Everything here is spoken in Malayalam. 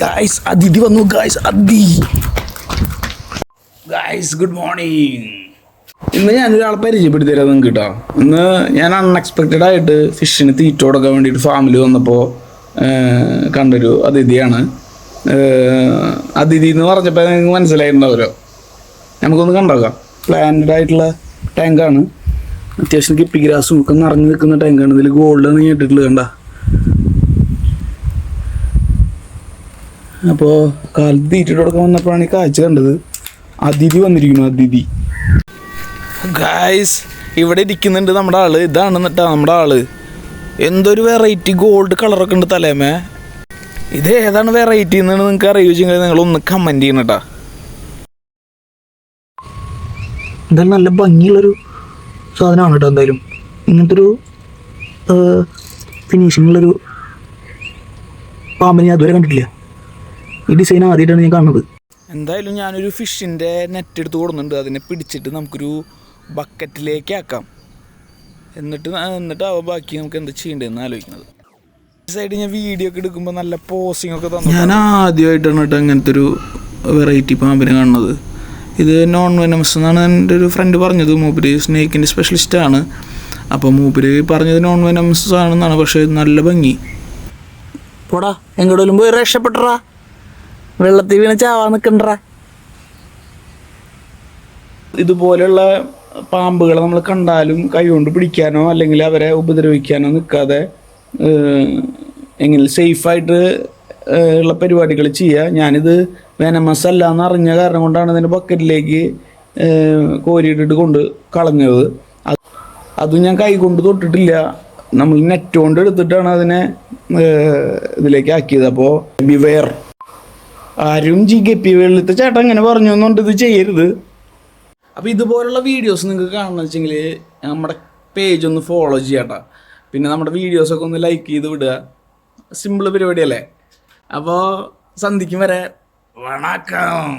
ഗായ്സ് അതിഥി വന്നു. Guys good morning. ഇന്ന് ഞാനൊരാളെ പരിചയപ്പെടുത്തി തരാം നിങ്ങൾക്ക് കേട്ടോ. ഇന്ന് ഞാൻ അൺഎക്സ്പെക്റ്റഡ് ആയിട്ട് ഫിഷിന് തീറ്റ കൊടുക്കാൻ വേണ്ടിയിട്ട് ഫാമിൽ വന്നപ്പോൾ കണ്ടൊരു അതിഥിയാണ്. അതിഥി എന്ന് പറഞ്ഞപ്പോൾ നിങ്ങൾക്ക് മനസ്സിലായിട്ടുണ്ടാവുമല്ലോ. നമുക്കൊന്ന് കണ്ടോക്കാം. പ്ലാന്റഡ് ആയിട്ടുള്ള ടാങ്കാണ്. അത്യാവശ്യം കിപ്പി ഗ്രാസും ഒക്കെ നിറഞ്ഞു നിൽക്കുന്ന ടാങ്കാണ്. ഇതിൽ ഗോൾഡ് എന്ന് കേട്ടിട്ടുള്ളത് കണ്ട. അപ്പോൾ കാലത്ത് തീറ്റിട്ട് കൊടുക്കാൻ വന്നപ്പോഴാണ് ഈ കാഴ്ച കണ്ടത്. അതിഥി വന്നിരിക്കുന്നു. അതിഥി ഗായ്സ് ഇവിടെ ഇരിക്കുന്നുണ്ട് നമ്മുടെ ആള്. ഇതാണ് എന്നിട്ടാ നമ്മുടെ ആള്. എന്തൊരു വെറൈറ്റി ഗോൾഡ് കളറൊക്കെ ഉണ്ട് തലേമേ. ഇത് ഏതാണ് വെറൈറ്റി എന്നാണ് നിങ്ങൾക്ക് അറിയുമെങ്കിൽ നിങ്ങളൊന്ന് കമൻറ്റ് ചെയ്യണം കേട്ടോ. എന്തായാലും നല്ല ഭംഗിയുള്ളൊരു സാധനമാണ് കേട്ടോ. എന്തായാലും ഇങ്ങനത്തെ ഒരു ഫിനിഷിങ്ങുള്ളൊരു പാമ്പിനെ ഞാൻ അതുവരെ കണ്ടിട്ടില്ല. ഈ ഡിസൈൻ ആദ്യമായിട്ടാണ് ഞാൻ കാണുന്നത്. എന്തായാലും ഞാനൊരു ഫിഷിൻ്റെ നെറ്റ് എടുത്ത് കൊടുക്കുന്നുണ്ട്. അതിനെ പിടിച്ചിട്ട് നമുക്കൊരു ബക്കറ്റിലേക്ക് ആക്കാം. എന്നിട്ടാവും ബാക്കി നമുക്ക് എന്താ ചെയ്യേണ്ടതെന്ന് ആലോചിക്കുന്നത്. ഈ സൈഡ് ഞാൻ വീഡിയോ ഒക്കെ എടുക്കുമ്പോൾ നല്ല പോസിങ് ഒക്കെ തന്നു. ഞാൻ ആദ്യമായിട്ടാണ് കേട്ടോ ഇങ്ങനത്തെ ഒരു വെറൈറ്റി പാമ്പിനെ കാണുന്നത്. ഇത് നോൺ വെനമസ് എന്നാണ് എൻ്റെ ഒരു ഫ്രണ്ട് പറഞ്ഞത്. മൂപ്പര് സ്നേക്കിൻ്റെ സ്പെഷ്യലിസ്റ്റാണ്. അപ്പോൾ മൂപ്പര് പറഞ്ഞത് നോൺ വെനമസ് ആണെന്നാണ്. പക്ഷേ നല്ല ഭംഗി. പോടാ എങ്ങോട്ടും പോയി രക്ഷപ്പെട്ടറാ. വെള്ളത്തിൽ വീണ് ചാവാൻ നിൽക്കണ്ടാ. ഇതുപോലെയുള്ള പാമ്പുകളെ നമ്മൾ കണ്ടാലും കൈകൊണ്ട് പിടിക്കാനോ അല്ലെങ്കിൽ അവരെ ഉപദ്രവിക്കാനോ നിൽക്കാതെ എങ്ങനെ സേഫായിട്ട് ഉള്ള പരിപാടികൾ ചെയ്യുക. ഞാനിത് വെനമസ് അല്ല എന്ന് അറിഞ്ഞ കാരണം കൊണ്ടാണ് ഇതിൻ്റെ ബക്കറ്റിലേക്ക് കോരിയിട്ടിട്ട് കൊണ്ട് കളഞ്ഞത്. അതും ഞാൻ കൈ കൊണ്ട് തൊട്ടിട്ടില്ല. നമ്മൾ നെറ്റ് കൊണ്ട് എടുത്തിട്ടാണ് അതിനെ ഇതിലേക്ക് ആക്കിയത്. അപ്പോൾ ബിവെയർ. ആരും ഗപ്പി വെള്ളത്തെ ചേട്ടൻ അങ്ങനെ പറഞ്ഞു എന്നുകൊണ്ട് ഇത് ചെയ്യരുത്. അപ്പോൾ ഇതുപോലുള്ള വീഡിയോസ് നിങ്ങൾക്ക് കാണണമെന്ന് വെച്ചെങ്കിൽ നമ്മുടെ പേജ് ഒന്ന് ഫോളോ ചെയ്യാട്ടോ. പിന്നെ നമ്മുടെ വീഡിയോസൊക്കെ ഒന്ന് ലൈക്ക് ചെയ്ത് വിടുക. സിമ്പിൾ പരിപാടിയല്ലേ. അപ്പോൾ സന്ധിക്കും വരെ വണക്കം.